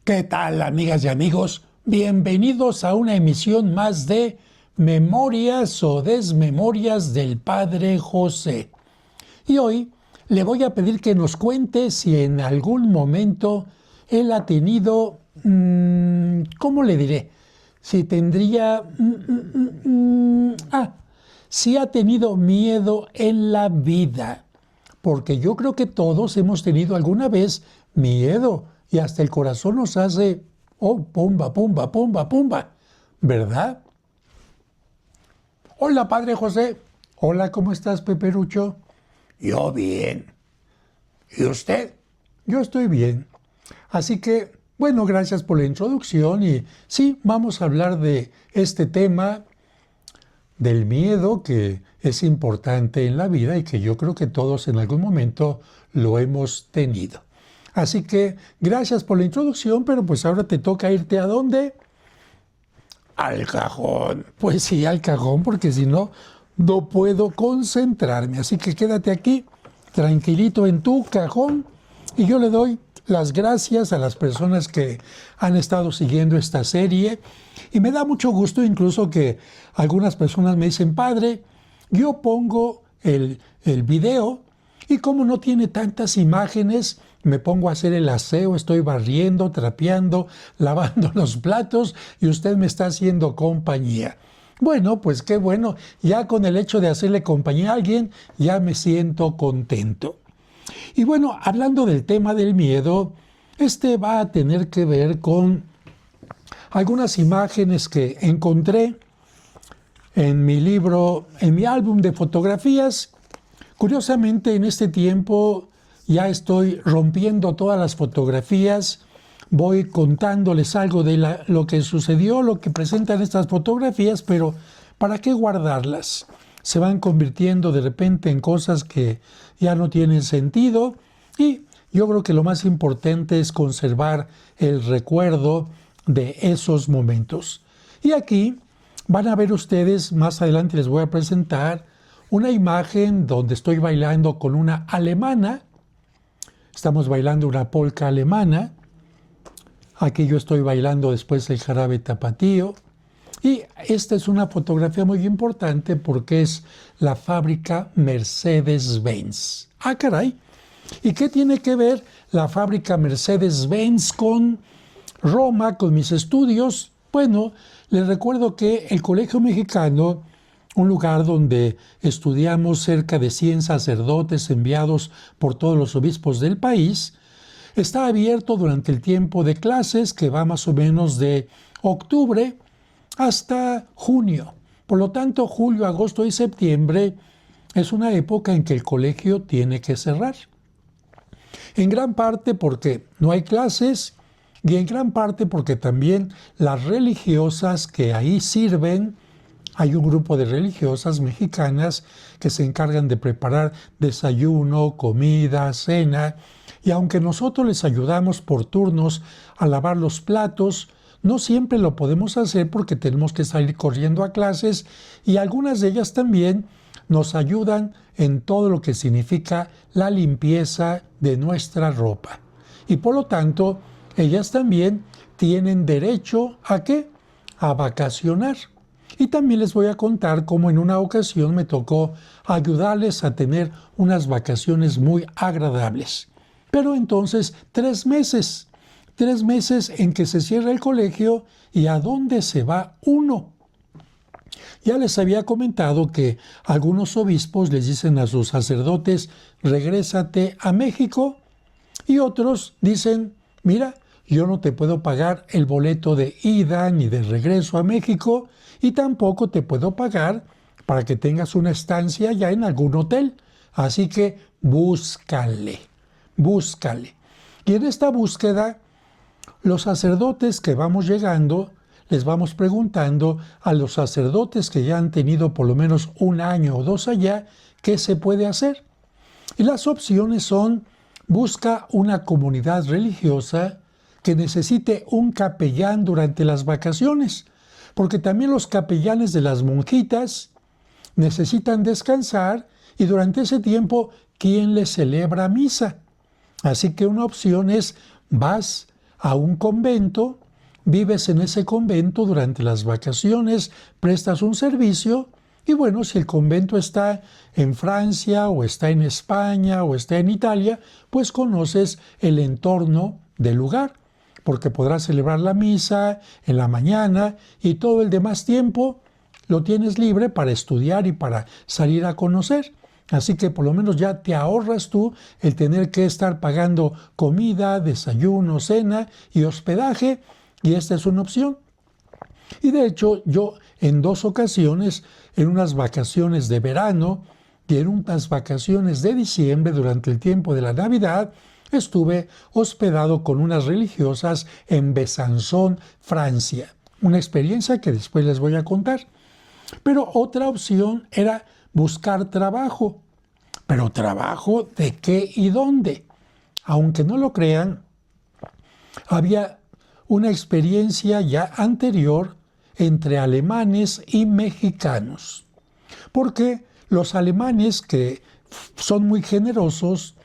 ¿Qué tal, amigas y amigos? Bienvenidos a una emisión más de Memorias o Desmemorias del Padre José. Y hoy le voy a pedir que nos cuente si en algún momento él ha tenido, ¿cómo le diré? Si tendría, si ha tenido miedo en la vida. Porque yo creo que todos hemos tenido alguna vez miedo y hasta el corazón nos hace, oh, pumba, pumba, pumba, pumba, ¿verdad? Hola, Padre José. Hola, ¿cómo estás, Peperucho? Yo bien. ¿Y usted? Yo estoy bien. Así que, bueno, gracias por la introducción y sí, vamos a hablar de este tema del miedo que es importante en la vida y que yo creo que todos en algún momento lo hemos tenido. Así que gracias por la introducción, pero pues ahora te toca irte ¿a dónde? Al cajón. Pues sí, al cajón, porque si no, no puedo concentrarme. Así que quédate aquí, tranquilito en tu cajón, y yo le doy las gracias a las personas que han estado siguiendo esta serie. Y me da mucho gusto incluso que algunas personas me dicen, Padre, yo pongo el video y como no tiene tantas imágenes, me pongo a hacer el aseo, estoy barriendo, trapeando, lavando los platos y usted me está haciendo compañía. Bueno, pues qué bueno, ya con el hecho de hacerle compañía a alguien, ya me siento contento. Y bueno, hablando del tema del miedo, este va a tener que ver con algunas imágenes que encontré en mi libro, en mi álbum de fotografías. Curiosamente, en este tiempo ya estoy rompiendo todas las fotografías, voy contándoles algo de lo que sucedió, lo que presentan estas fotografías, pero ¿para qué guardarlas? Se van convirtiendo de repente en cosas que ya no tienen sentido y yo creo que lo más importante es conservar el recuerdo de esos momentos. Y aquí van a ver ustedes, más adelante les voy a presentar una imagen donde estoy bailando con una alemana. Estamos bailando una polka alemana. Aquí yo estoy bailando después el jarabe tapatío. Y esta es una fotografía muy importante porque es la fábrica Mercedes-Benz. ¡Ah, caray! ¿Y qué tiene que ver la fábrica Mercedes-Benz con Roma, con mis estudios? Bueno, les recuerdo que el Colegio Mexicano, un lugar donde estudiamos cerca de 100 sacerdotes enviados por todos los obispos del país, está abierto durante el tiempo de clases que va más o menos de octubre hasta junio. Por lo tanto, julio, agosto y septiembre es una época en que el colegio tiene que cerrar. En gran parte porque no hay clases y en gran parte porque también las religiosas que ahí sirven, hay un grupo de religiosas mexicanas que se encargan de preparar desayuno, comida, cena, y aunque nosotros les ayudamos por turnos a lavar los platos, no siempre lo podemos hacer porque tenemos que salir corriendo a clases y algunas de ellas también nos ayudan en todo lo que significa la limpieza de nuestra ropa. Y por lo tanto, ellas también tienen derecho ¿a qué? A vacacionar. Y también les voy a contar cómo en una ocasión me tocó ayudarles a tener unas vacaciones muy agradables. Pero entonces, 3 meses en que se cierra el colegio y ¿a dónde se va uno? Ya les había comentado que algunos obispos les dicen a sus sacerdotes, regrésate a México, y otros dicen, mira, yo no te puedo pagar el boleto de ida ni de regreso a México y tampoco te puedo pagar para que tengas una estancia ya en algún hotel. Así que búscale. Y en esta búsqueda, los sacerdotes que vamos llegando, les vamos preguntando a los sacerdotes que ya han tenido por lo menos 1 año o 2 allá, ¿qué se puede hacer? Y las opciones son, busca una comunidad religiosa que necesite un capellán durante las vacaciones, porque también los capellanes de las monjitas necesitan descansar y durante ese tiempo, ¿quién les celebra misa? Así que una opción es, vas a un convento, vives en ese convento durante las vacaciones, prestas un servicio y bueno, si el convento está en Francia o está en España o está en Italia, pues conoces el entorno del lugar, porque podrás celebrar la misa en la mañana y todo el demás tiempo lo tienes libre para estudiar y para salir a conocer. Así que por lo menos ya te ahorras tú el tener que estar pagando comida, desayuno, cena y hospedaje, y esta es una opción. Y de hecho yo en 2 ocasiones, en unas vacaciones de verano y en unas vacaciones de diciembre durante el tiempo de la Navidad, estuve hospedado con unas religiosas en Besançon, Francia. Una experiencia que después les voy a contar. Pero otra opción era buscar trabajo. ¿Pero trabajo de qué y dónde? Aunque no lo crean, había una experiencia ya anterior entre alemanes y mexicanos. Porque los alemanes, que son muy generosos,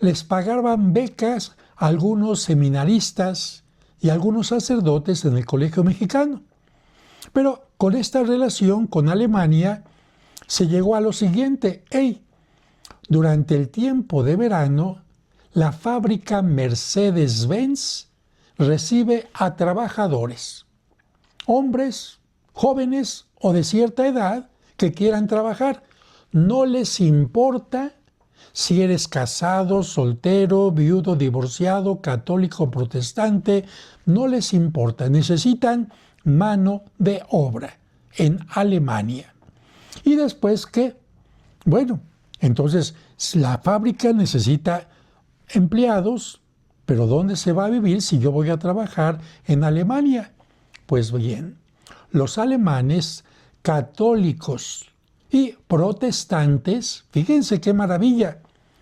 les pagaban becas a algunos seminaristas y a algunos sacerdotes en el colegio mexicano. Pero con esta relación con Alemania se llegó a lo siguiente: hey, durante el tiempo de verano, la fábrica Mercedes-Benz recibe a trabajadores, hombres, jóvenes o de cierta edad que quieran trabajar. No les importa si eres casado, soltero, viudo, divorciado, católico, protestante, no les importa. Necesitan mano de obra en Alemania. ¿Y después qué? Bueno, entonces la fábrica necesita empleados, pero ¿dónde se va a vivir si yo voy a trabajar en Alemania? Pues bien, los alemanes católicos y protestantes, fíjense qué maravilla,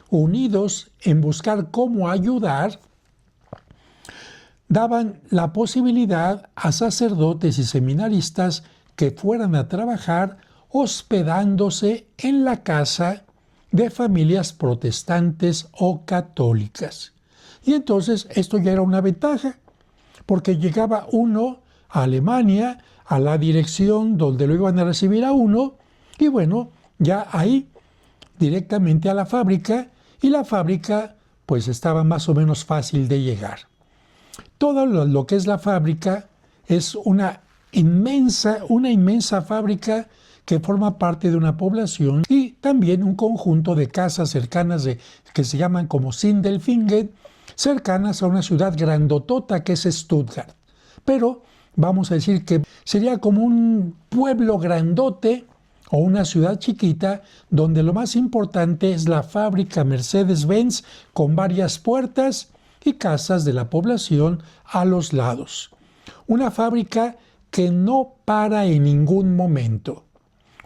unidos en buscar cómo ayudar, daban la posibilidad a sacerdotes y seminaristas que fueran a trabajar hospedándose en la casa de familias protestantes o católicas. Y entonces esto ya era una ventaja, porque llegaba uno a Alemania, a la dirección donde lo iban a recibir a uno, y bueno, ya ahí directamente a la fábrica, y la fábrica pues estaba más o menos fácil de llegar. Todo lo que es la fábrica es una inmensa fábrica que forma parte de una población y también un conjunto de casas cercanas que se llaman como Sindelfingen, cercanas a una ciudad grandotota que es Stuttgart. Pero vamos a decir que sería como un pueblo grandote o una ciudad chiquita donde lo más importante es la fábrica Mercedes-Benz con varias puertas y casas de la población a los lados. Una fábrica que no para en ningún momento.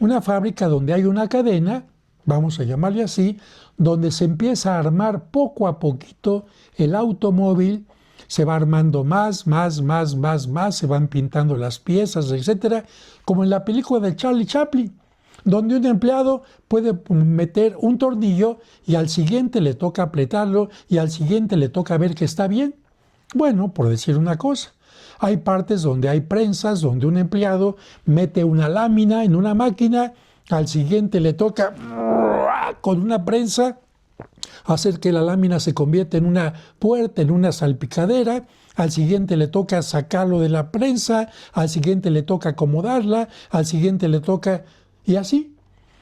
Una fábrica donde hay una cadena, vamos a llamarle así, donde se empieza a armar poco a poquito el automóvil, se va armando más, se van pintando las piezas, etcétera, como en la película de Charlie Chaplin, donde un empleado puede meter un tornillo y al siguiente le toca apretarlo y al siguiente le toca ver que está bien. Bueno, por decir una cosa, hay partes donde hay prensas, donde un empleado mete una lámina en una máquina, al siguiente le toca con una prensa hacer que la lámina se convierta en una puerta, en una salpicadera, al siguiente le toca sacarlo de la prensa, al siguiente le toca acomodarla, al siguiente le toca... y así.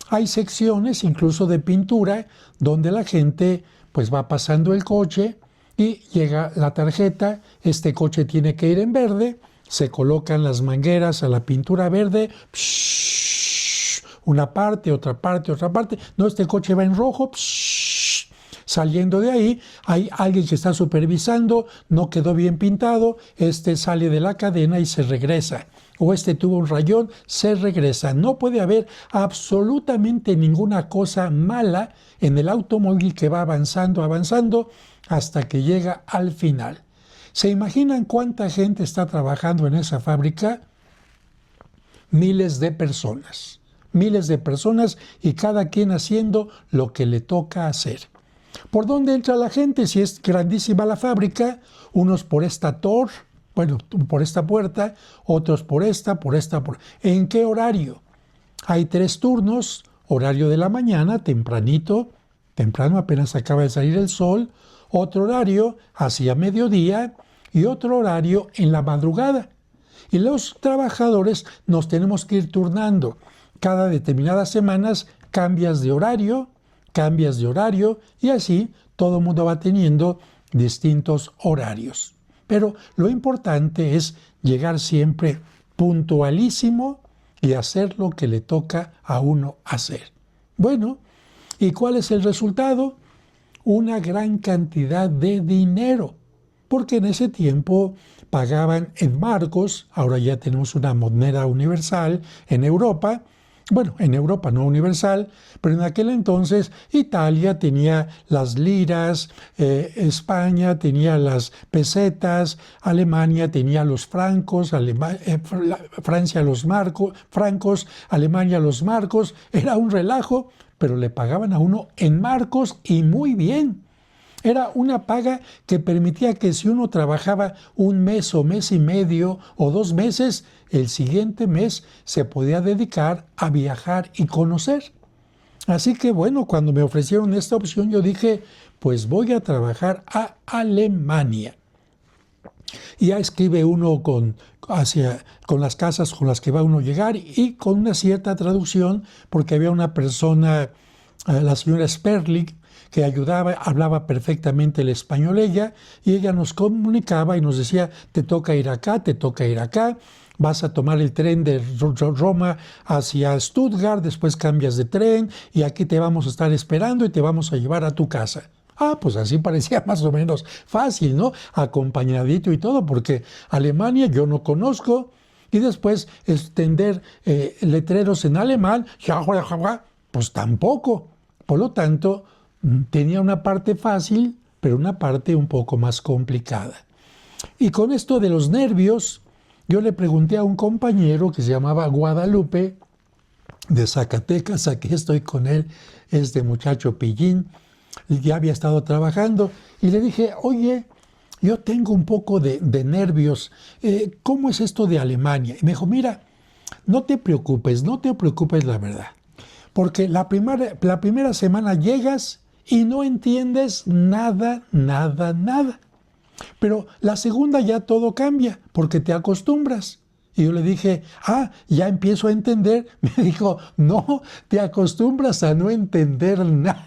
Hay secciones incluso de pintura donde la gente pues va pasando el coche y llega la tarjeta, este coche tiene que ir en verde, se colocan las mangueras a la pintura verde, una parte, otra parte, no, este coche va en rojo, saliendo de ahí, hay alguien que está supervisando, no quedó bien pintado, este sale de la cadena y se regresa. O este tuvo un rayón, se regresa. No puede haber absolutamente ninguna cosa mala en el automóvil que va avanzando, hasta que llega al final. ¿Se imaginan cuánta gente está trabajando en esa fábrica? Miles de personas y cada quien haciendo lo que le toca hacer. ¿Por dónde entra la gente? Si es grandísima la fábrica, unos por esta torre, bueno, por esta puerta, otros por esta. ¿En qué horario? Hay 3 turnos, horario de la mañana, temprano apenas acaba de salir el sol, otro horario hacia mediodía y otro horario en la madrugada. Y los trabajadores nos tenemos que ir turnando. Cada determinadas semanas cambias de horario y así todo el mundo va teniendo distintos horarios. Pero lo importante es llegar siempre puntualísimo y hacer lo que le toca a uno hacer. Bueno, ¿y cuál es el resultado? Una gran cantidad de dinero, porque en ese tiempo pagaban en marcos, ahora ya tenemos una moneda universal en Europa. Bueno, en Europa no universal, pero en aquel entonces Italia tenía las liras, España tenía las pesetas, Alemania tenía los francos, Francia los francos, Alemania los marcos. Era un relajo, pero le pagaban a uno en marcos y muy bien. Era una paga que permitía que si uno trabajaba un mes o mes y medio o 2 meses, el siguiente mes se podía dedicar a viajar y conocer. Así que bueno, cuando me ofrecieron esta opción yo dije, pues voy a trabajar a Alemania. Y ya escribe uno con las casas con las que va uno a llegar y con una cierta traducción, porque había una persona, la señora Sperling, que hablaba perfectamente el español ella, y ella nos comunicaba y nos decía, te toca ir acá, vas a tomar el tren de Roma hacia Stuttgart, después cambias de tren y aquí te vamos a estar esperando y te vamos a llevar a tu casa. Pues así parecía más o menos fácil, ¿no? Acompañadito y todo, porque Alemania yo no conozco, y después extender letreros en alemán, pues tampoco. Por lo tanto, tenía una parte fácil, pero una parte un poco más complicada. Y con esto de los nervios, yo le pregunté a un compañero que se llamaba Guadalupe, de Zacatecas, aquí estoy con él, este muchacho pillín, ya había estado trabajando, y le dije, oye, yo tengo un poco de nervios, ¿cómo es esto de Alemania? Y me dijo, mira, no te preocupes la verdad, porque la primera semana llegas y no entiendes nada. Pero la segunda ya todo cambia, porque te acostumbras. Y yo le dije, ya empiezo a entender. Me dijo, no, te acostumbras a no entender nada.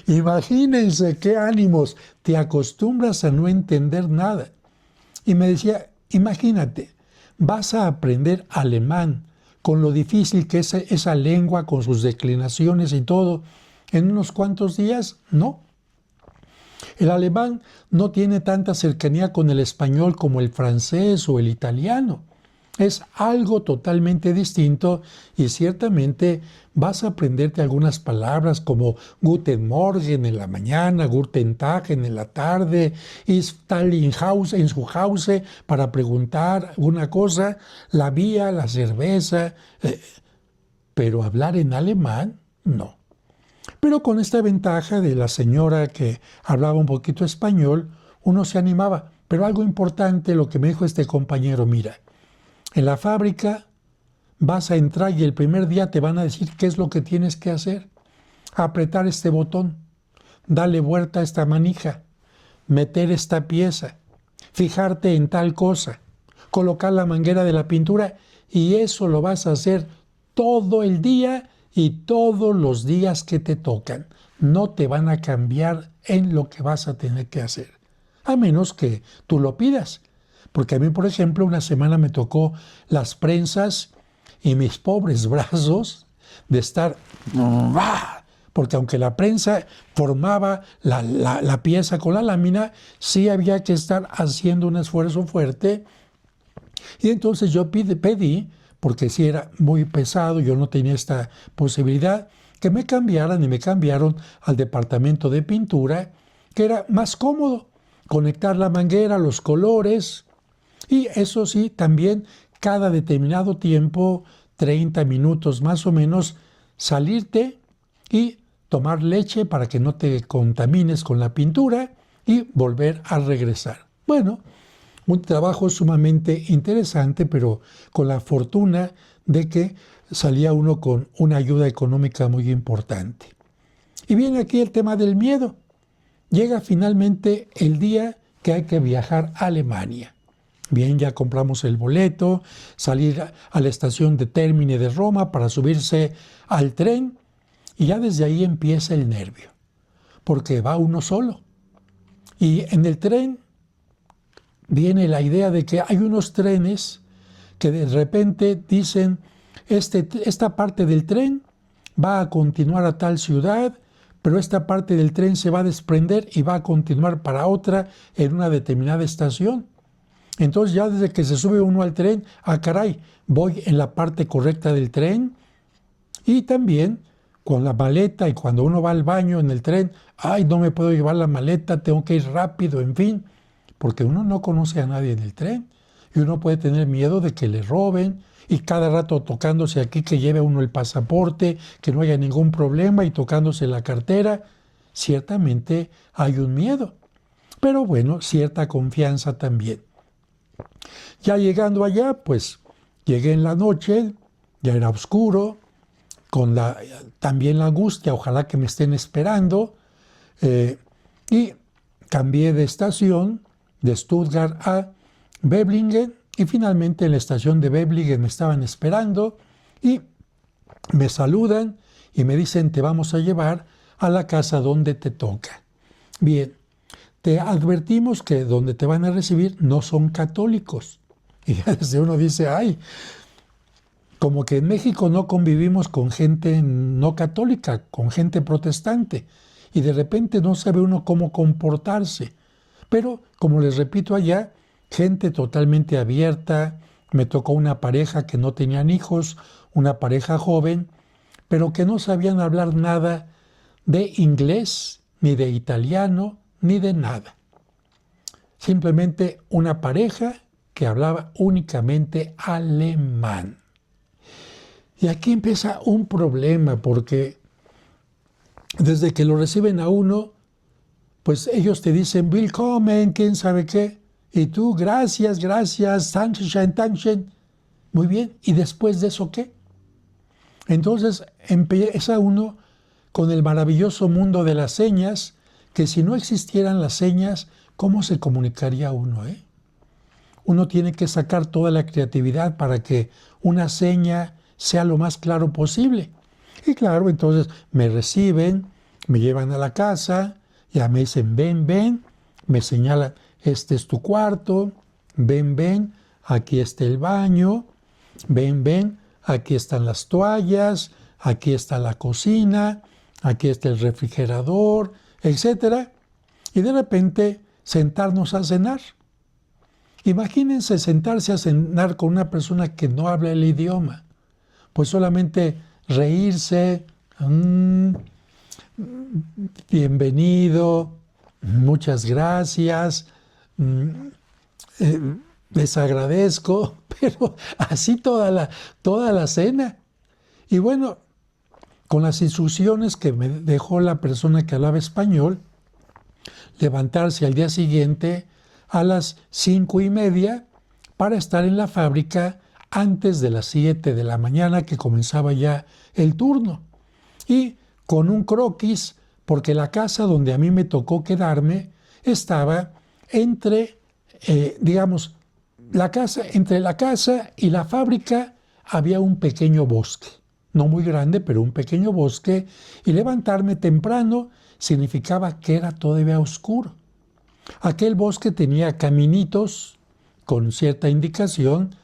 Imagínense qué ánimos, te acostumbras a no entender nada. Y me decía, imagínate, vas a aprender alemán, con lo difícil que es esa lengua, con sus declinaciones y todo, en unos cuantos días. No. El alemán no tiene tanta cercanía con el español como el francés o el italiano. Es algo totalmente distinto y ciertamente vas a aprenderte algunas palabras como Guten Morgen en la mañana, Guten Tag en la tarde, Ist in su Hause para preguntar alguna cosa, la vía, la cerveza, pero hablar en alemán, no. Pero con esta ventaja de la señora que hablaba un poquito español, uno se animaba. Pero algo importante, lo que me dijo este compañero, mira, en la fábrica vas a entrar y el primer día te van a decir qué es lo que tienes que hacer. Apretar este botón, darle vuelta a esta manija, meter esta pieza, fijarte en tal cosa, colocar la manguera de la pintura, y eso lo vas a hacer todo el día y todos los días que te tocan. No te van a cambiar en lo que vas a tener que hacer, a menos que tú lo pidas. Porque a mí, por ejemplo, una semana me tocó las prensas y mis pobres brazos de estar... Porque aunque la prensa formaba la pieza con la lámina, sí había que estar haciendo un esfuerzo fuerte. Y entonces yo pedí, porque sí era muy pesado, yo no tenía esta posibilidad, que me cambiaran, y me cambiaron al departamento de pintura, que era más cómodo, conectar la manguera, los colores, y eso sí, también cada determinado tiempo, 30 minutos más o menos, salirte y tomar leche para que no te contamines con la pintura y volver a regresar. Bueno, un trabajo sumamente interesante, pero con la fortuna de que salía uno con una ayuda económica muy importante. Y viene aquí el tema del miedo. Llega finalmente el día que hay que viajar a Alemania. Bien, ya compramos el boleto, salir a la estación de Termini de Roma para subirse al tren y ya desde ahí empieza el nervio, porque va uno solo. Y en el tren viene la idea de que hay unos trenes que de repente dicen, esta parte del tren va a continuar a tal ciudad, pero esta parte del tren se va a desprender y va a continuar para otra en una determinada estación. Entonces ya desde que se sube uno al tren, caray, voy en la parte correcta del tren. Y también con la maleta y cuando uno va al baño en el tren, no me puedo llevar la maleta, tengo que ir rápido, en fin, porque uno no conoce a nadie en el tren y uno puede tener miedo de que le roben y cada rato tocándose aquí que lleve uno el pasaporte, que no haya ningún problema y tocándose la cartera. Ciertamente hay un miedo, pero bueno, cierta confianza también. Ya llegando allá, pues llegué en la noche, ya era oscuro, con también la angustia, ojalá que me estén esperando, y cambié de estación de Stuttgart a Böblingen y finalmente en la estación de Böblingen me estaban esperando y me saludan y me dicen te vamos a llevar a la casa donde te toca. Bien, te advertimos que donde te van a recibir no son católicos. Y desde uno dice, como que en México no convivimos con gente no católica, con gente protestante, y de repente no sabe uno cómo comportarse. Pero, como les repito allá, gente totalmente abierta, me tocó una pareja que no tenían hijos, una pareja joven, pero que no sabían hablar nada de inglés, ni de italiano, ni de nada. Simplemente una pareja que hablaba únicamente alemán. Y aquí empieza un problema porque desde que lo reciben a uno, pues ellos te dicen willkommen, quién sabe qué, y tú gracias, Dankeschön, Dankeschön. Muy bien, ¿y después de eso qué? Entonces empieza uno con el maravilloso mundo de las señas, que si no existieran las señas, ¿cómo se comunicaría uno? Uno tiene que sacar toda la creatividad para que una seña sea lo más claro posible. Y claro, entonces me reciben, me llevan a la casa, ya me dicen, ven, me señalan, este es tu cuarto, ven, aquí está el baño, ven, aquí están las toallas, aquí está la cocina, aquí está el refrigerador, etc. Y de repente sentarnos a cenar. Imagínense sentarse a cenar con una persona que no habla el idioma. Pues solamente reírse, bienvenido, muchas gracias, les agradezco, pero así toda la cena. Y bueno, con las instrucciones que me dejó la persona que hablaba español, levantarse al día siguiente a las 5:30 para estar en la fábrica antes de las 7 de la mañana que comenzaba ya el turno. Y con un croquis, porque la casa donde a mí me tocó quedarme estaba entre, entre la casa y la fábrica había un pequeño bosque. No muy grande, pero un pequeño bosque. Y levantarme temprano significaba que era todavía oscuro. Aquel bosque tenía caminitos con cierta indicación,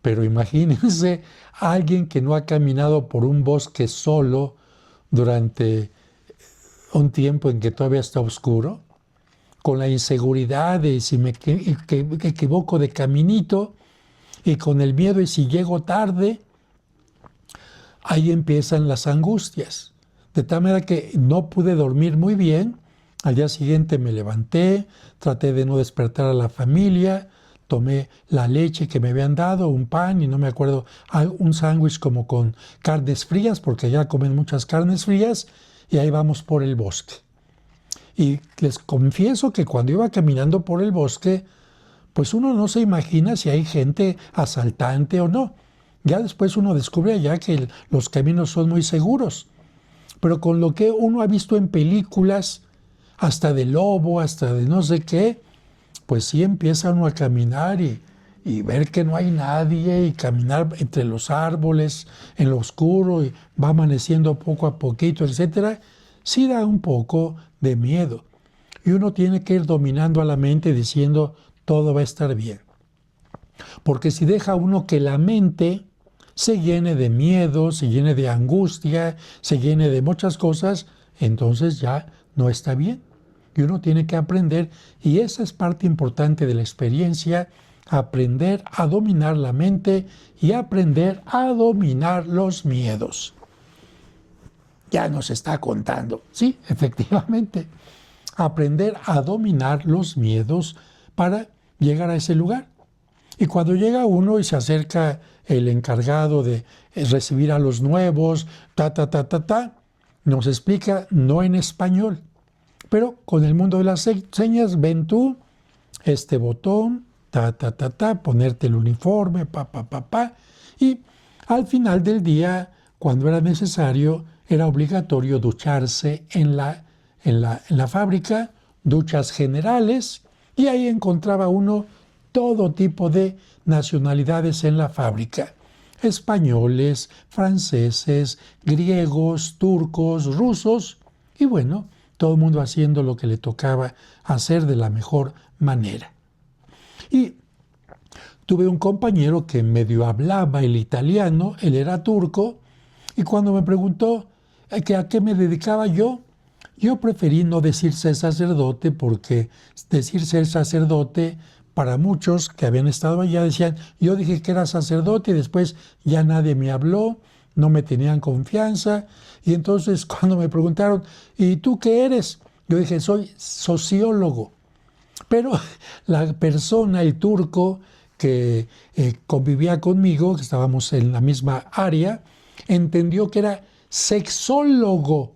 pero imagínense a alguien que no ha caminado por un bosque solo durante un tiempo en que todavía está oscuro, con la inseguridad de si me equivoco de caminito y con el miedo de si llego tarde. Ahí empiezan las angustias. De tal manera que no pude dormir muy bien. Al día siguiente me levanté, traté de no despertar a la familia, tomé la leche que me habían dado, un pan y no me acuerdo, un sándwich como con carnes frías, porque allá comen muchas carnes frías, y ahí vamos por el bosque. Y les confieso que cuando iba caminando por el bosque, pues uno no se imagina si hay gente asaltante o no. Ya después uno descubre allá que los caminos son muy seguros. Pero con lo que uno ha visto en películas, hasta de lobo, hasta de no sé qué, pues sí empieza uno a caminar y ver que no hay nadie y caminar entre los árboles en lo oscuro y va amaneciendo poco a poquito, etcétera, sí da un poco de miedo. Y uno tiene que ir dominando a la mente diciendo todo va a estar bien. Porque si deja uno que la mente se llene de miedo, se llene de angustia, se llene de muchas cosas, entonces ya no está bien. Y uno tiene que aprender, y esa es parte importante de la experiencia, aprender a dominar la mente y aprender a dominar los miedos. Ya nos está contando. Sí, efectivamente. Aprender a dominar los miedos para llegar a ese lugar. Y cuando llega uno y se acerca el encargado de recibir a los nuevos, nos explica, no en español, pero con el mundo de las señas, ven tú, este botón, ponerte el uniforme, y al final del día, cuando era necesario, era obligatorio ducharse en la fábrica, duchas generales, y ahí encontraba uno todo tipo de nacionalidades en la fábrica. Españoles, franceses, griegos, turcos, rusos, y bueno, todo el mundo haciendo lo que le tocaba hacer de la mejor manera. Y tuve un compañero que medio hablaba el italiano, él era turco, y cuando me preguntó a qué me dedicaba yo preferí no decir ser sacerdote, porque decir ser sacerdote, para muchos que habían estado allá decían, yo dije que era sacerdote y después ya nadie me habló, no me tenían confianza. Y entonces cuando me preguntaron, ¿y tú qué eres? Yo dije, soy sociólogo. Pero la persona, el turco que convivía conmigo, que estábamos en la misma área, entendió que era sexólogo.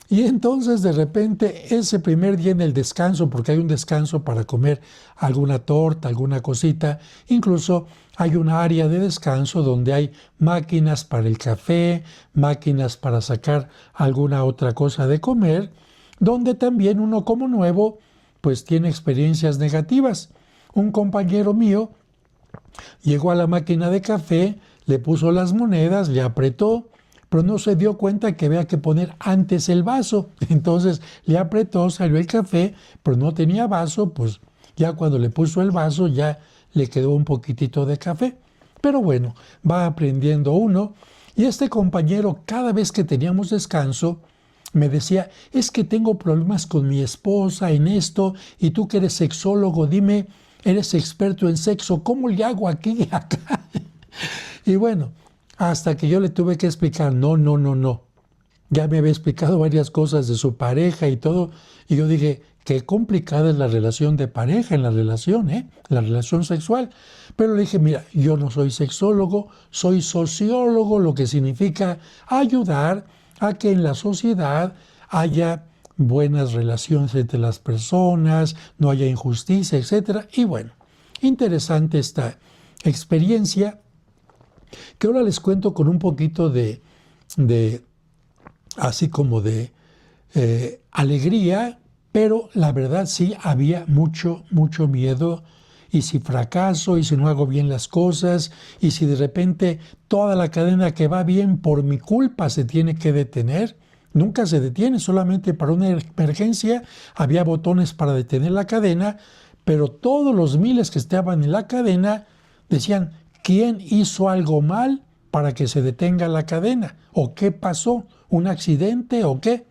Y entonces de repente ese primer día en el descanso, porque hay un descanso para comer alguna torta, alguna cosita, incluso hay un área de descanso donde hay máquinas para el café, máquinas para sacar alguna otra cosa de comer, donde también uno como nuevo pues tiene experiencias negativas. Un compañero mío llegó a la máquina de café, le puso las monedas, le apretó, pero no se dio cuenta que había que poner antes el vaso. Entonces le apretó, salió el café, pero no tenía vaso, pues ya cuando le puso el vaso ya le quedó un poquitito de café. Pero bueno, va aprendiendo uno. Y este compañero, cada vez que teníamos descanso, me decía, es que tengo problemas con mi esposa en esto, y tú que eres sexólogo, dime, eres experto en sexo, ¿cómo le hago aquí y acá? Y bueno, hasta que yo le tuve que explicar, no. Ya me había explicado varias cosas de su pareja y todo, y yo dije, qué complicada es la relación de pareja en la relación sexual. Pero le dije, mira, yo no soy sexólogo, soy sociólogo, lo que significa ayudar a que en la sociedad haya buenas relaciones entre las personas, no haya injusticia, etc. Y bueno, interesante esta experiencia, que ahora les cuento con un poquito de así como de alegría, pero la verdad sí había mucho miedo. Y si fracaso, y si no hago bien las cosas, y si de repente toda la cadena que va bien por mi culpa se tiene que detener, nunca se detiene, solamente para una emergencia había botones para detener la cadena, pero todos los miles que estaban en la cadena decían, ¿quién hizo algo mal para que se detenga la cadena? ¿O qué pasó? ¿Un accidente o qué?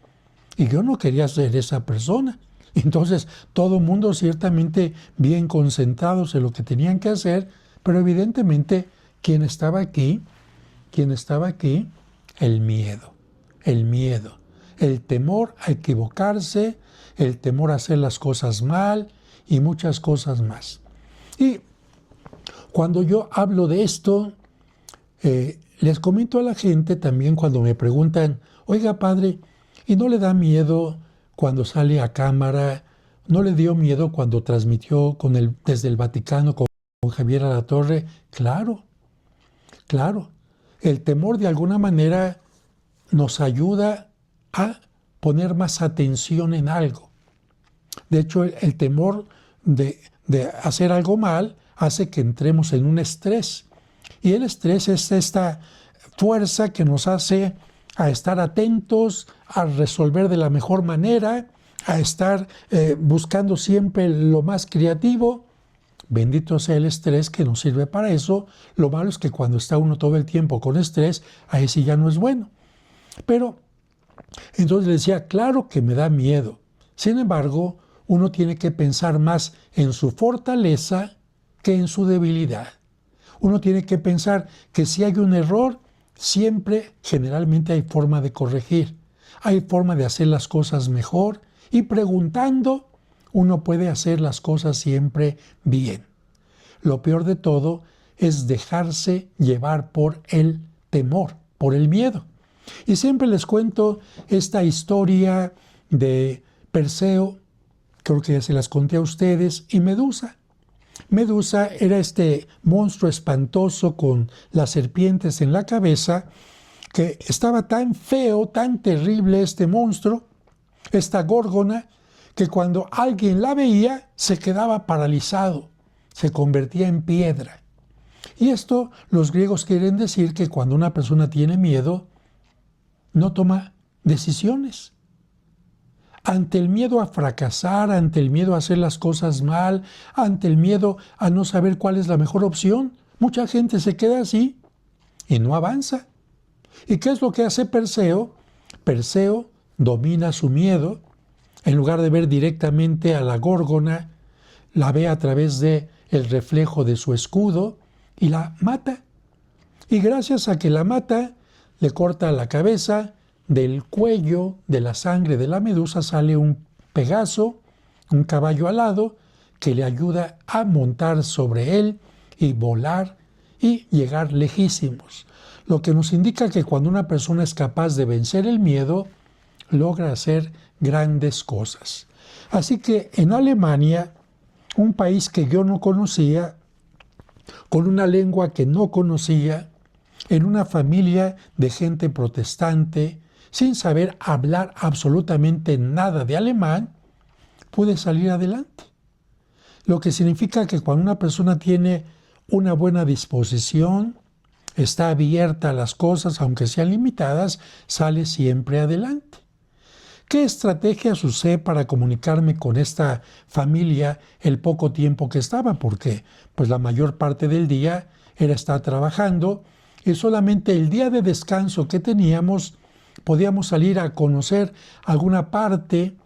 Y yo no quería ser esa persona. Entonces, todo el mundo ciertamente bien concentrados en lo que tenían que hacer, pero evidentemente, ¿quién estaba aquí? El miedo, el temor a equivocarse, el temor a hacer las cosas mal y muchas cosas más. Y cuando yo hablo de esto, les comento a la gente también cuando me preguntan, oiga padre, Y no le da miedo cuando sale a cámara, no le dio miedo cuando transmitió desde el Vaticano con Javier Alatorre. Claro, claro. El temor de alguna manera nos ayuda a poner más atención en algo. De hecho, el temor de hacer algo mal hace que entremos en un estrés. Y el estrés es esta fuerza que nos hace a estar atentos, a resolver de la mejor manera, a estar buscando siempre lo más creativo. Bendito sea el estrés que nos sirve para eso. Lo malo es que cuando está uno todo el tiempo con estrés, ahí sí ya no es bueno. Pero entonces le decía, claro que me da miedo. Sin embargo, uno tiene que pensar más en su fortaleza que en su debilidad. Uno tiene que pensar que si hay un error, siempre, generalmente hay forma de corregir. Hay forma de hacer las cosas mejor y preguntando, uno puede hacer las cosas siempre bien. Lo peor de todo es dejarse llevar por el temor, por el miedo. Y siempre les cuento esta historia de Perseo, creo que ya se las conté a ustedes, y Medusa. Medusa era este monstruo espantoso con las serpientes en la cabeza, que estaba tan feo, tan terrible este monstruo, esta górgona, que cuando alguien la veía se quedaba paralizado, se convertía en piedra. Y esto los griegos quieren decir que cuando una persona tiene miedo, no toma decisiones. Ante el miedo a fracasar, ante el miedo a hacer las cosas mal, ante el miedo a no saber cuál es la mejor opción, mucha gente se queda así y no avanza. ¿Y qué es lo que hace Perseo? Perseo domina su miedo. En lugar de ver directamente a la górgona, la ve a través del reflejo de su escudo y la mata. Y gracias a que la mata, le corta la cabeza, del cuello, de la sangre de la medusa sale un Pegaso, un caballo alado, que le ayuda a montar sobre él y volar y llegar lejísimos. Lo que nos indica que cuando una persona es capaz de vencer el miedo, logra hacer grandes cosas. Así que en Alemania, un país que yo no conocía, con una lengua que no conocía, en una familia de gente protestante, sin saber hablar absolutamente nada de alemán, pude salir adelante. Lo que significa que cuando una persona tiene una buena disposición, está abierta a las cosas, aunque sean limitadas, sale siempre adelante. ¿Qué estrategias usé para comunicarme con esta familia el poco tiempo que estaba? Porque pues la mayor parte del día era estar trabajando y solamente el día de descanso que teníamos podíamos salir a conocer alguna parte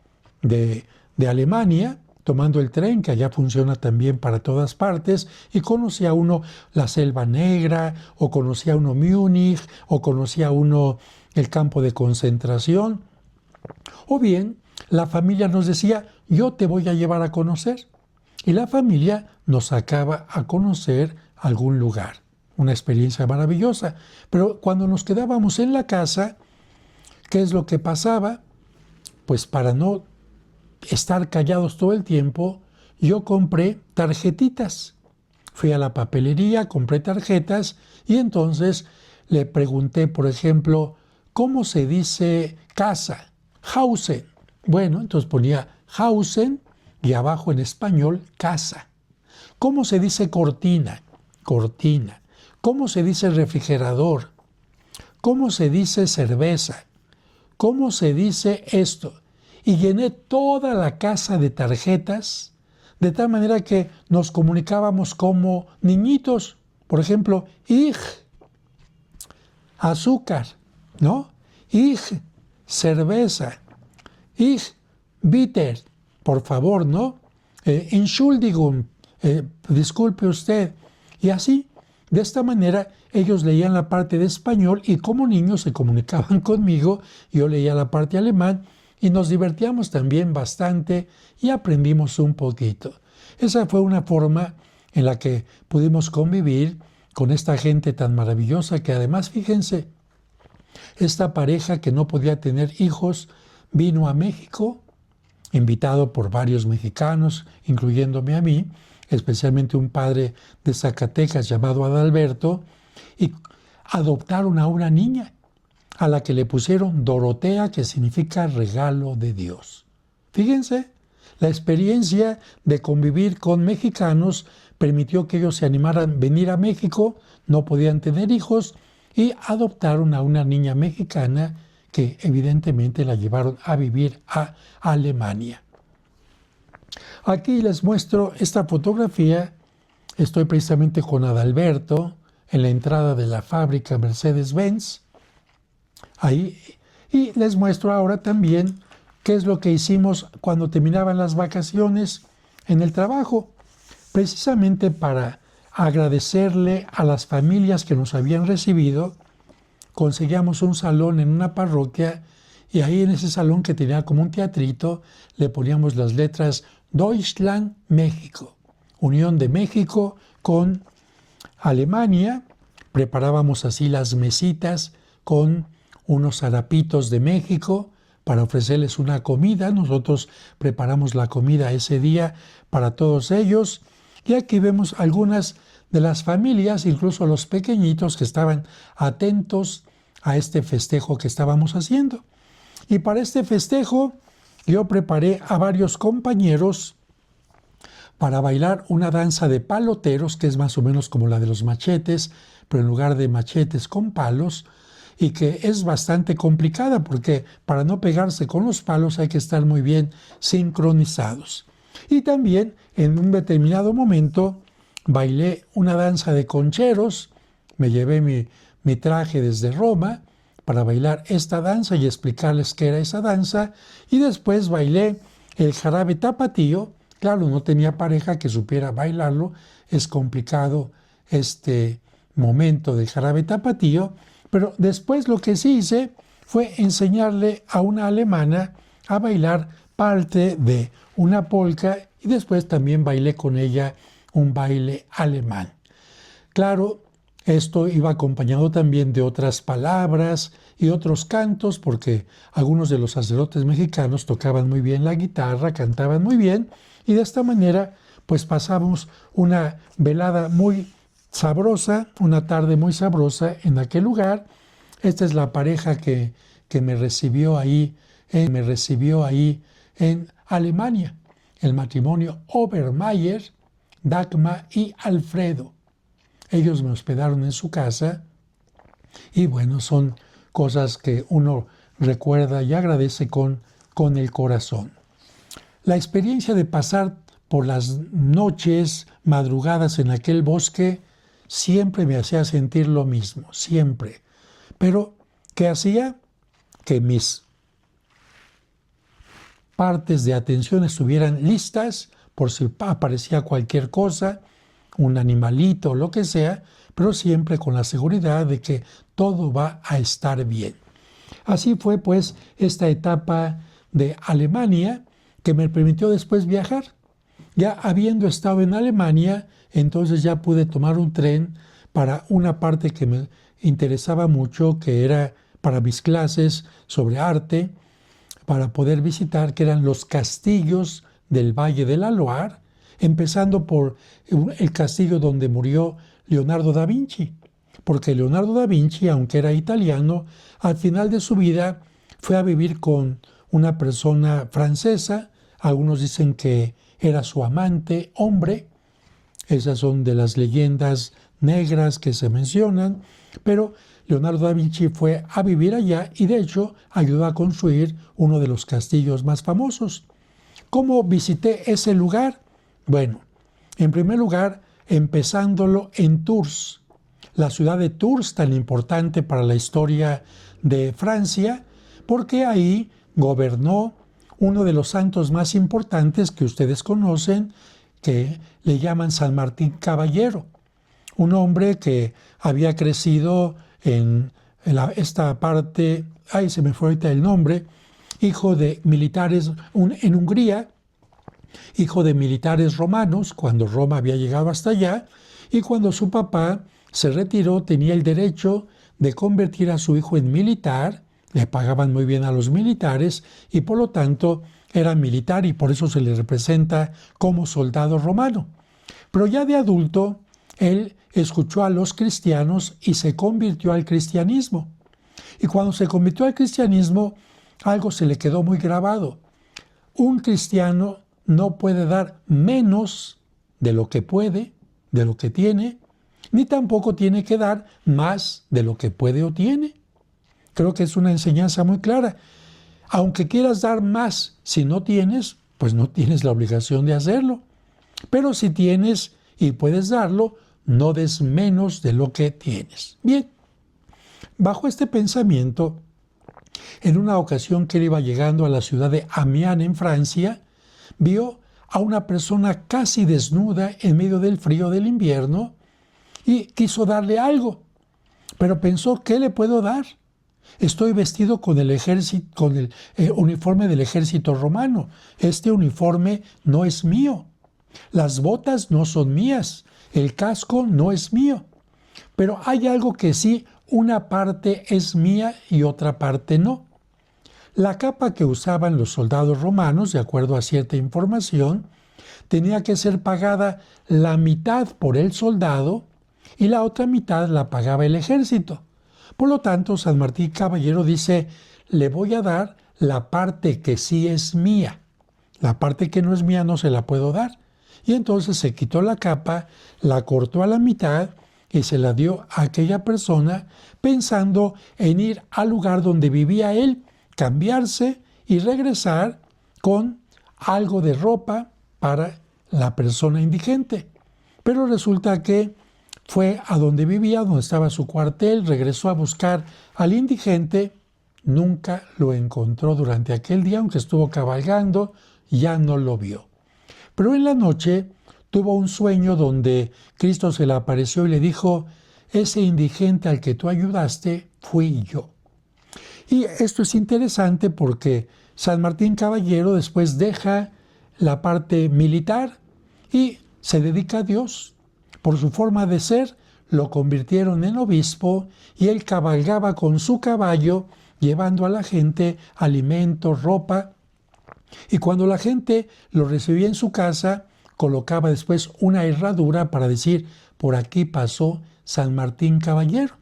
de Alemania, tomando el tren, que allá funciona también para todas partes, y conocía uno la Selva Negra, o conocía uno Múnich, o conocía uno el campo de concentración. O bien, la familia nos decía, yo te voy a llevar a conocer. Y la familia nos sacaba a conocer algún lugar. Una experiencia maravillosa. Pero cuando nos quedábamos en la casa, ¿qué es lo que pasaba? Pues para no estar callados todo el tiempo, yo compré tarjetitas. Fui a la papelería, compré tarjetas y entonces le pregunté, por ejemplo, ¿cómo se dice casa? Hausen. Bueno, entonces ponía Hausen y abajo en español casa. ¿Cómo se dice cortina? Cortina. ¿Cómo se dice refrigerador? ¿Cómo se dice cerveza? ¿Cómo se dice esto? Y llené toda la casa de tarjetas, de tal manera que nos comunicábamos como niñitos. Por ejemplo, ich, azúcar, ¿no? Ich, cerveza. Ich, bitter, por favor, ¿no? Entschuldigung, disculpe usted. Y así, de esta manera, ellos leían la parte de español y como niños se comunicaban conmigo, yo leía la parte alemán y nos divertíamos también bastante y aprendimos un poquito. Esa fue una forma en la que pudimos convivir con esta gente tan maravillosa que además, fíjense, esta pareja que no podía tener hijos vino a México, invitado por varios mexicanos, incluyéndome a mí, especialmente un padre de Zacatecas llamado Adalberto, y adoptaron a una niña a la que le pusieron Dorotea, que significa regalo de Dios. Fíjense, la experiencia de convivir con mexicanos permitió que ellos se animaran a venir a México, no podían tener hijos, y adoptaron a una niña mexicana que evidentemente la llevaron a vivir a Alemania. Aquí les muestro esta fotografía. Estoy precisamente con Adalberto en la entrada de la fábrica Mercedes-Benz. Ahí. Y les muestro ahora también qué es lo que hicimos cuando terminaban las vacaciones en el trabajo, precisamente para agradecerle a las familias que nos habían recibido. Conseguíamos un salón en una parroquia y ahí en ese salón, que tenía como un teatrito, le poníamos las letras Deutschland, México, Unión de México con Alemania. Preparábamos así las mesitas con unos harapitos de México para ofrecerles una comida. Nosotros preparamos la comida ese día para todos ellos. Y aquí vemos algunas de las familias, incluso los pequeñitos, que estaban atentos a este festejo que estábamos haciendo. Y para este festejo yo preparé a varios compañeros para bailar una danza de paloteros, que es más o menos como la de los machetes, pero en lugar de machetes con palos, y que es bastante complicada porque para no pegarse con los palos hay que estar muy bien sincronizados. Y también en un determinado momento bailé una danza de concheros. Me llevé mi traje desde Roma para bailar esta danza y explicarles qué era esa danza. Y después bailé el jarabe tapatío. Claro, no tenía pareja que supiera bailarlo. Es complicado este momento del jarabe tapatío. Pero después lo que sí hice fue enseñarle a una alemana a bailar parte de una polka, y después también bailé con ella un baile alemán. Claro, esto iba acompañado también de otras palabras y otros cantos, porque algunos de los sacerdotes mexicanos tocaban muy bien la guitarra, cantaban muy bien, y de esta manera pues pasamos una velada muy sabrosa, una tarde muy sabrosa en aquel lugar. Esta es la pareja que me recibió ahí en Alemania, el matrimonio Obermeier, Dagmar y Alfredo. Ellos me hospedaron en su casa y bueno, son cosas que uno recuerda y agradece con el corazón. La experiencia de pasar por las noches, madrugadas en aquel bosque, siempre me hacía sentir lo mismo, siempre. Pero, ¿qué hacía? Que mis partes de atención estuvieran listas por si aparecía cualquier cosa, un animalito o lo que sea, pero siempre con la seguridad de que todo va a estar bien. Así fue pues esta etapa de Alemania que me permitió después viajar. Ya habiendo estado en Alemania, entonces ya pude tomar un tren para una parte que me interesaba mucho, que era para mis clases sobre arte, para poder visitar, que eran los castillos del Valle de la Loire, empezando por el castillo donde murió Leonardo da Vinci, porque Leonardo da Vinci, aunque era italiano, al final de su vida fue a vivir con una persona francesa. Algunos dicen que era su amante, hombre. Esas son de las leyendas negras que se mencionan, pero Leonardo da Vinci fue a vivir allá y de hecho ayudó a construir uno de los castillos más famosos. ¿Cómo visité ese lugar? Bueno, en primer lugar, empezándolo en Tours, la ciudad de Tours, tan importante para la historia de Francia, porque ahí gobernó uno de los santos más importantes que ustedes conocen, que le llaman San Martín Caballero, un hombre que había crecido en esta parte, se me fue ahorita el nombre, hijo de militares en Hungría, hijo de militares romanos, cuando Roma había llegado hasta allá, y cuando su papá se retiró tenía el derecho de convertir a su hijo en militar, le pagaban muy bien a los militares y por lo tanto era militar y por eso se le representa como soldado romano. Pero ya de adulto, él escuchó a los cristianos y se convirtió al cristianismo. Y cuando se convirtió al cristianismo, algo se le quedó muy grabado. Un cristiano no puede dar menos de lo que puede, de lo que tiene, ni tampoco tiene que dar más de lo que puede o tiene. Creo que es una enseñanza muy clara. Aunque quieras dar más, si no tienes, pues no tienes la obligación de hacerlo. Pero si tienes y puedes darlo, no des menos de lo que tienes. Bien, bajo este pensamiento, en una ocasión que él iba llegando a la ciudad de Amiens, en Francia, vio a una persona casi desnuda en medio del frío del invierno y quiso darle algo, pero pensó, ¿qué le puedo dar? Estoy vestido con el uniforme del ejército romano. Este uniforme no es mío. Las botas no son mías. El casco no es mío. Pero hay algo que sí, una parte es mía y otra parte no. La capa que usaban los soldados romanos, de acuerdo a cierta información, tenía que ser pagada la mitad por el soldado y la otra mitad la pagaba el ejército. Por lo tanto, San Martín Caballero dice, le voy a dar la parte que sí es mía. La parte que no es mía no se la puedo dar. Y entonces se quitó la capa, la cortó a la mitad y se la dio a aquella persona pensando en ir al lugar donde vivía él, cambiarse y regresar con algo de ropa para la persona indigente. Pero resulta que fue a donde vivía, donde estaba su cuartel, regresó a buscar al indigente, nunca lo encontró durante aquel día, aunque estuvo cabalgando, ya no lo vio. Pero en la noche tuvo un sueño donde Cristo se le apareció y le dijo, ese indigente al que tú ayudaste fui yo. Y esto es interesante porque San Martín Caballero después deja la parte militar y se dedica a Dios. Por su forma de ser, lo convirtieron en obispo y él cabalgaba con su caballo llevando a la gente alimento, ropa. Y cuando la gente lo recibía en su casa, colocaba después una herradura para decir, por aquí pasó San Martín Caballero.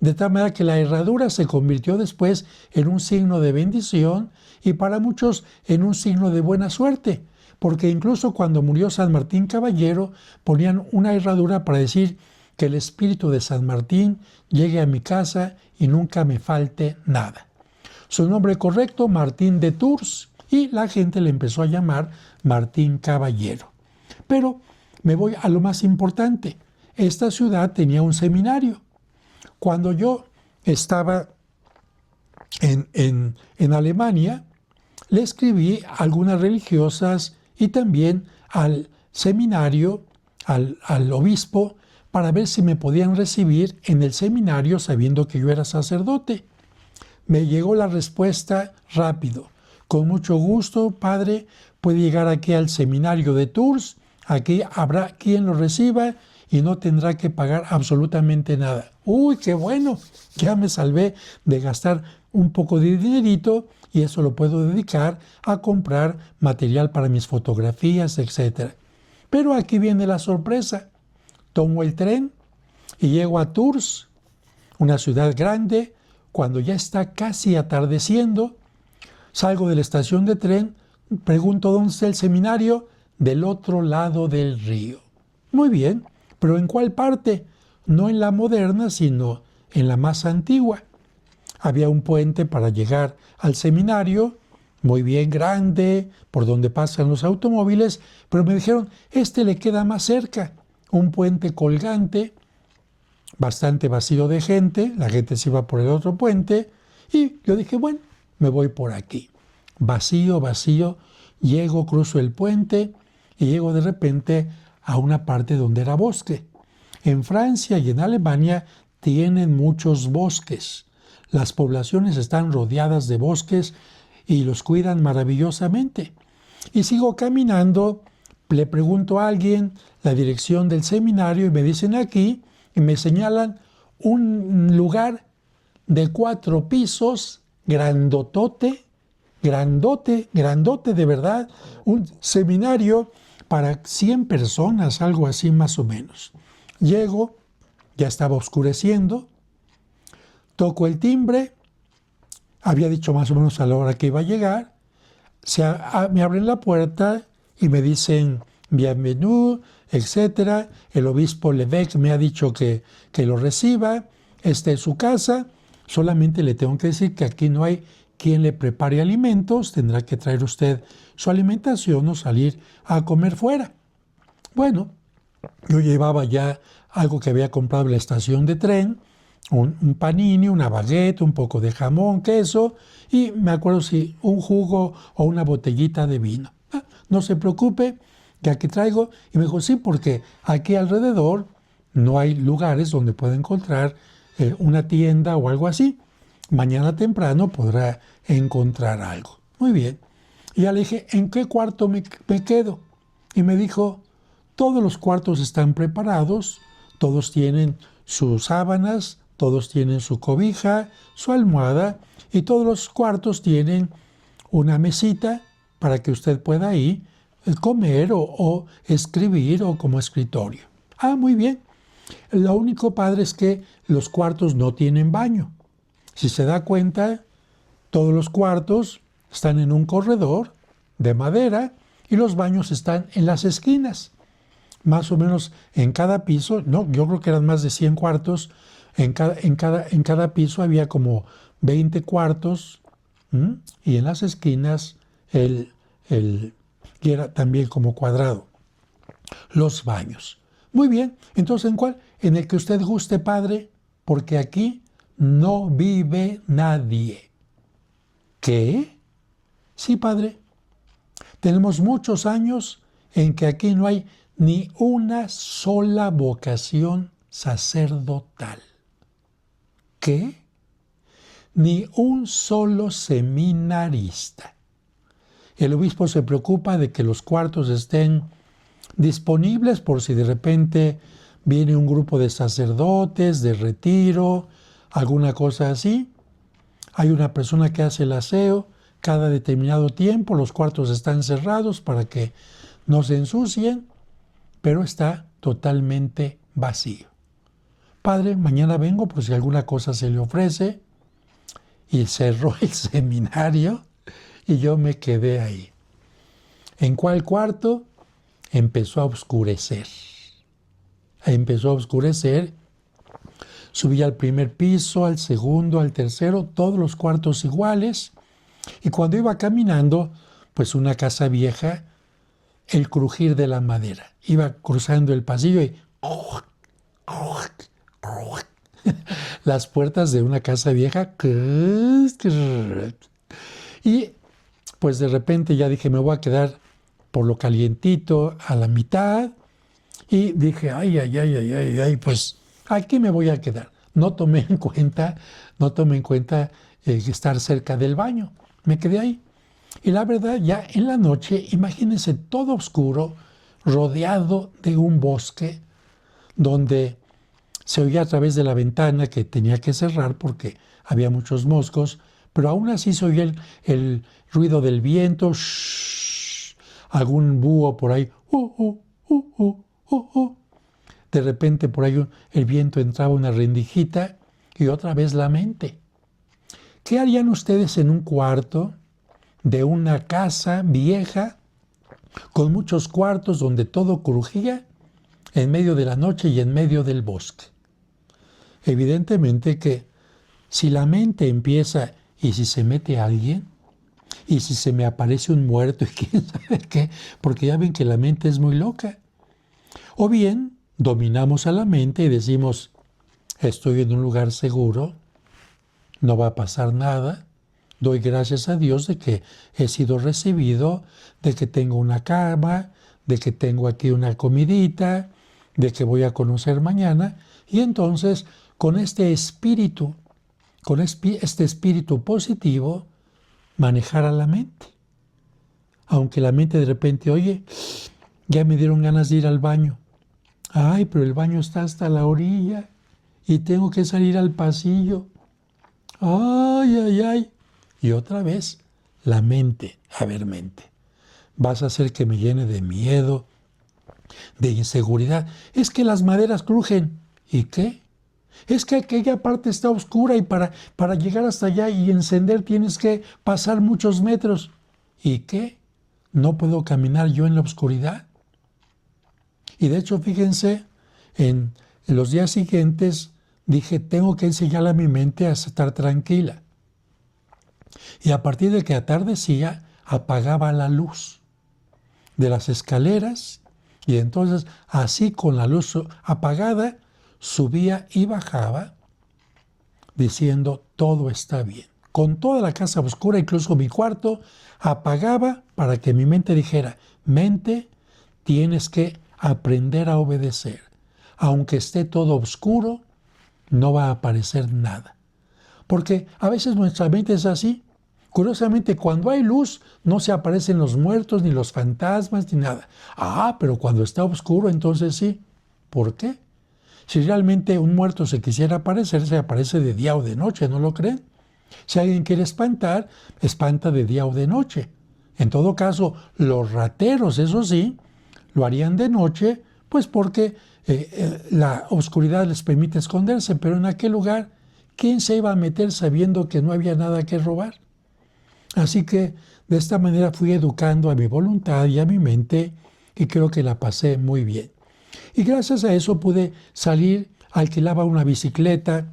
De tal manera que la herradura se convirtió después en un signo de bendición y para muchos en un signo de buena suerte. Porque incluso cuando murió San Martín Caballero, ponían una herradura para decir que el espíritu de San Martín llegue a mi casa y nunca me falte nada. Su nombre correcto, Martín de Tours, y la gente le empezó a llamar Martín Caballero. Pero me voy a lo más importante. Esta ciudad tenía un seminario. Cuando yo estaba en Alemania, le escribí a algunas religiosas y también al seminario, al obispo, para ver si me podían recibir en el seminario sabiendo que yo era sacerdote. Me llegó la respuesta rápido. Con mucho gusto, padre, puede llegar aquí al seminario de Tours. Aquí habrá quien lo reciba y no tendrá que pagar absolutamente nada. ¡Uy, qué bueno! Ya me salvé de gastar un poco de dinerito y eso lo puedo dedicar a comprar material para mis fotografías, etc. Pero aquí viene la sorpresa. Tomo el tren y llego a Tours, una ciudad grande, cuando ya está casi atardeciendo. Salgo de la estación de tren, pregunto dónde está el seminario, del otro lado del río. Muy bien, pero ¿en cuál parte? No en la moderna, sino en la más antigua. Había un puente para llegar al seminario, muy bien grande, por donde pasan los automóviles, pero me dijeron, este le queda más cerca, un puente colgante, bastante vacío de gente, la gente se iba por el otro puente, y yo dije, bueno, me voy por aquí. Vacío, vacío, llego, cruzo el puente y llego de repente a una parte donde era bosque. En Francia y en Alemania tienen muchos bosques. Las poblaciones están rodeadas de bosques y los cuidan maravillosamente. Y sigo caminando, le pregunto a alguien la dirección del seminario y me dicen aquí, y me señalan un lugar de 4 pisos grandotote, grandote, grandote de verdad, un seminario para 100 personas, algo así más o menos. Llego, ya estaba oscureciendo, toco el timbre, había dicho más o menos a la hora que iba a llegar, me abren la puerta y me dicen bienvenido, etcétera. El obispo Levesque me ha dicho que lo reciba, esta es su casa, solamente le tengo que decir que aquí no hay quien le prepare alimentos, tendrá que traer usted su alimentación o salir a comer fuera. Bueno, yo llevaba ya algo que había comprado en la estación de tren, un panini, una baguette, un poco de jamón, queso y me acuerdo si un jugo o una botellita de vino. No se preocupe, que aquí traigo. Y me dijo, sí, porque aquí alrededor no hay lugares donde pueda encontrar una tienda o algo así. Mañana temprano podrá encontrar algo. Muy bien. Y ya le dije, ¿en qué cuarto me quedo? Y me dijo, todos los cuartos están preparados, todos tienen sus sábanas, todos tienen su cobija, su almohada y todos los cuartos tienen una mesita para que usted pueda ahí comer o escribir o como escritorio. Ah, muy bien. Lo único padre es que los cuartos no tienen baño. Si se da cuenta, todos los cuartos están en un corredor de madera y los baños están en las esquinas. Más o menos en cada piso, no, yo creo que eran más de 100 cuartos, en cada piso había como 20 cuartos y en las esquinas y era también como cuadrado los baños. Muy bien, entonces ¿en cuál? En el que usted guste, padre, porque aquí no vive nadie. ¿Qué? Sí, padre. Tenemos muchos años en que aquí no hay ni una sola vocación sacerdotal. ¿Qué? Ni un solo seminarista. El obispo se preocupa de que los cuartos estén disponibles por si de repente viene un grupo de sacerdotes, de retiro, alguna cosa así. Hay una persona que hace el aseo cada determinado tiempo, los cuartos están cerrados para que no se ensucien, pero está totalmente vacío. Padre, mañana vengo por si alguna cosa se le ofrece. Y cerró el seminario y yo me quedé ahí. ¿En cuál cuarto? Empezó a oscurecer. Empezó a oscurecer. Subí al primer piso, al segundo, al tercero, todos los cuartos iguales. Y cuando iba caminando, pues una casa vieja, el crujir de la madera. Iba cruzando el pasillo y las puertas de una casa vieja. Y pues de repente ya dije, me voy a quedar por lo calientito a la mitad. Y dije, ay, pues aquí me voy a quedar. No tomé en cuenta estar cerca del baño. Me quedé ahí. Y la verdad, ya en la noche, imagínense todo oscuro, rodeado de un bosque, donde se oía a través de la ventana que tenía que cerrar porque había muchos moscos, pero aún así se oía el ruido del viento, algún búho por ahí, De repente por ahí el viento entraba una rendijita y otra vez la mente. ¿Qué harían ustedes en un cuarto de una casa vieja con muchos cuartos donde todo crujía en medio de la noche y en medio del bosque? Evidentemente que si la mente empieza y si se mete alguien y si se me aparece un muerto y quién sabe qué, porque ya ven que la mente es muy loca. O bien dominamos a la mente y decimos, estoy en un lugar seguro, no va a pasar nada, doy gracias a Dios de que he sido recibido, de que tengo una cama, de que tengo aquí una comidita, de que voy a conocer mañana, y entonces con este espíritu positivo, manejar a la mente. Aunque la mente de repente, oye, ya me dieron ganas de ir al baño. Ay, pero el baño está hasta la orilla y tengo que salir al pasillo. Ay. Y otra vez, la mente, a ver, mente. Vas a hacer que me llene de miedo, de inseguridad. Es que las maderas crujen. ¿Y qué? Es que aquella parte está oscura y para llegar hasta allá y encender tienes que pasar muchos metros. ¿Y qué? ¿No puedo caminar yo en la oscuridad? Y de hecho, fíjense, en los días siguientes dije, tengo que enseñarle a mi mente a estar tranquila. Y a partir de que atardecía, apagaba la luz de las escaleras y entonces así con la luz apagada subía y bajaba diciendo todo está bien. Con toda la casa oscura, incluso mi cuarto, apagaba para que mi mente dijera, mente, tienes que aprender a obedecer. Aunque esté todo oscuro, no va a aparecer nada. Porque a veces nuestra mente es así. Curiosamente, cuando hay luz, no se aparecen los muertos, ni los fantasmas, ni nada. Ah, pero cuando está oscuro, entonces sí. ¿Por qué? Si realmente un muerto se quisiera aparecer, se aparece de día o de noche, ¿no lo creen? Si alguien quiere espantar, espanta de día o de noche. En todo caso, los rateros, eso sí, lo harían de noche, pues porque la oscuridad les permite esconderse, pero en aquel lugar, ¿quién se iba a meter sabiendo que no había nada que robar? Así que de esta manera fui educando a mi voluntad y a mi mente y creo que la pasé muy bien. Y gracias a eso pude salir, alquilaba una bicicleta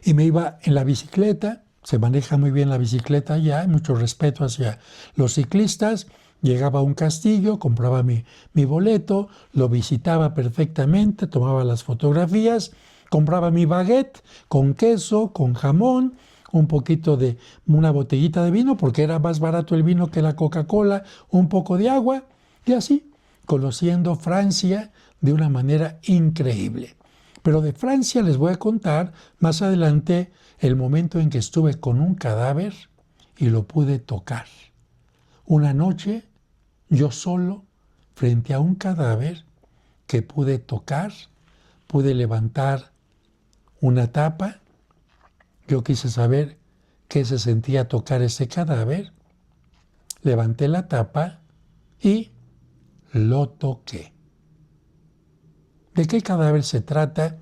y me iba en la bicicleta. Se maneja muy bien la bicicleta ya, hay mucho respeto hacia los ciclistas. Llegaba a un castillo, compraba mi boleto, lo visitaba perfectamente, tomaba las fotografías, compraba mi baguette con queso, con jamón, un poquito de una botellita de vino, porque era más barato el vino que la Coca-Cola, un poco de agua, y así, conociendo Francia de una manera increíble. Pero de Francia les voy a contar más adelante el momento en que estuve con un cadáver y lo pude tocar. Una noche, yo solo, frente a un cadáver que pude tocar, pude levantar una tapa. Yo quise saber qué se sentía tocar ese cadáver. Levanté la tapa y lo toqué. ¿De qué cadáver se trata?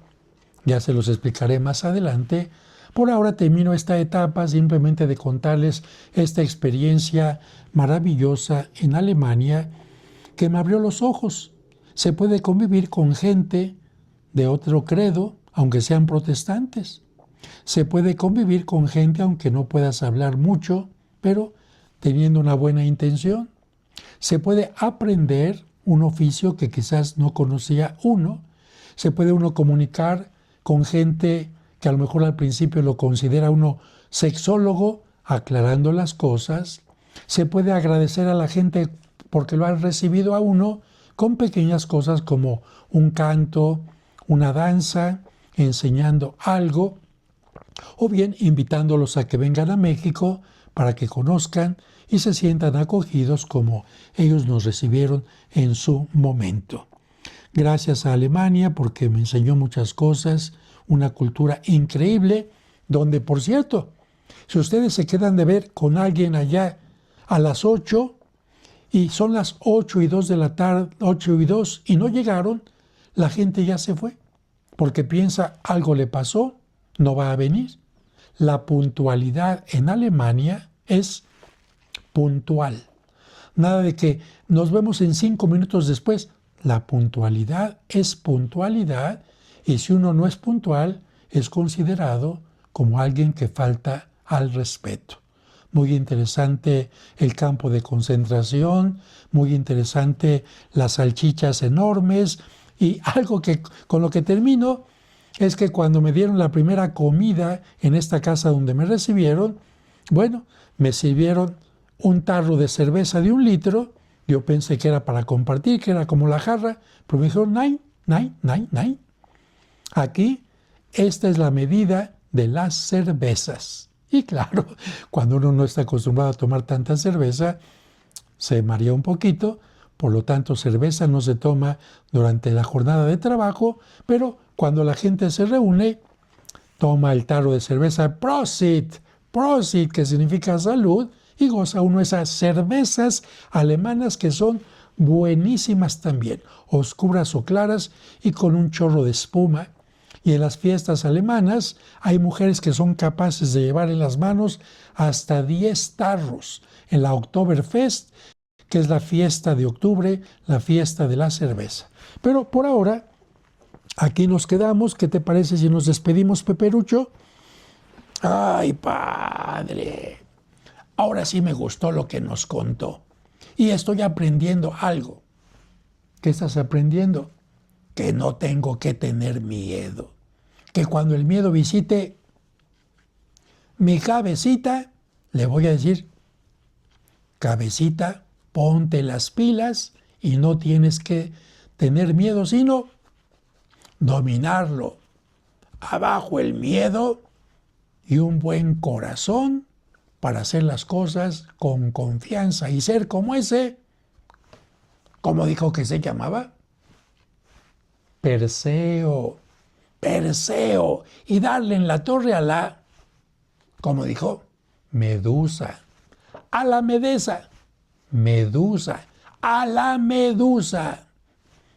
Ya se los explicaré más adelante. Por ahora termino esta etapa simplemente de contarles esta experiencia maravillosa en Alemania que me abrió los ojos. Se puede convivir con gente de otro credo, aunque sean protestantes. Se puede convivir con gente aunque no puedas hablar mucho, pero teniendo una buena intención. Se puede aprender un oficio que quizás no conocía uno. Se puede uno comunicar con gente que a lo mejor al principio lo considera uno sexólogo, aclarando las cosas. Se puede agradecer a la gente porque lo han recibido a uno con pequeñas cosas como un canto, una danza, enseñando algo, o bien invitándolos a que vengan a México para que conozcan y se sientan acogidos como ellos nos recibieron en su momento. Gracias a Alemania porque me enseñó muchas cosas, una cultura increíble, donde, por cierto, si ustedes se quedan de ver con alguien allá a las 8 y son las 8:02 de la tarde, 8:02 y no llegaron, la gente ya se fue, porque piensa algo le pasó, no va a venir. La puntualidad en Alemania es puntual. Nada de que nos vemos en 5 minutos después. La puntualidad es puntualidad y si uno no es puntual es considerado como alguien que falta al respeto. Muy interesante el campo de concentración, muy interesante las salchichas enormes y algo que con lo que termino es que cuando me dieron la primera comida en esta casa donde me recibieron, bueno, me sirvieron un tarro de cerveza de 1 litro. Yo pensé que era para compartir, que era como la jarra, pero me dijeron, nein, nein, nein, nein. Aquí, esta es la medida de las cervezas. Y claro, cuando uno no está acostumbrado a tomar tanta cerveza, se marea un poquito, por lo tanto, cerveza no se toma durante la jornada de trabajo, pero cuando la gente se reúne, toma el tarro de cerveza, Prosit, Prosit, que significa salud, y goza uno esas cervezas alemanas que son buenísimas también, oscuras o claras y con un chorro de espuma. Y en las fiestas alemanas hay mujeres que son capaces de llevar en las manos hasta 10 tarros. En la Oktoberfest, que es la fiesta de octubre, la fiesta de la cerveza. Pero por ahora, aquí nos quedamos. ¿Qué te parece si nos despedimos, Peperucho? ¡Ay, padre! Ahora sí me gustó lo que nos contó. Y estoy aprendiendo algo. ¿Qué estás aprendiendo? Que no tengo que tener miedo. Que cuando el miedo visite mi cabecita, le voy a decir, cabecita, ponte las pilas y no tienes que tener miedo, sino dominarlo. Abajo el miedo y un buen corazón para hacer las cosas con confianza y ser como ese, ¿cómo dijo que se llamaba? Perseo. Perseo. Y darle en la torre a la, ¿cómo dijo? Medusa. A la Medusa. Medusa. A la Medusa.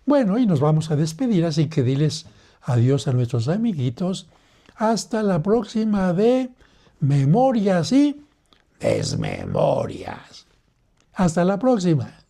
Bueno, y nos vamos a despedir, así que diles adiós a nuestros amiguitos. Hasta la próxima de Memorias y Desmemorias. Hasta la próxima.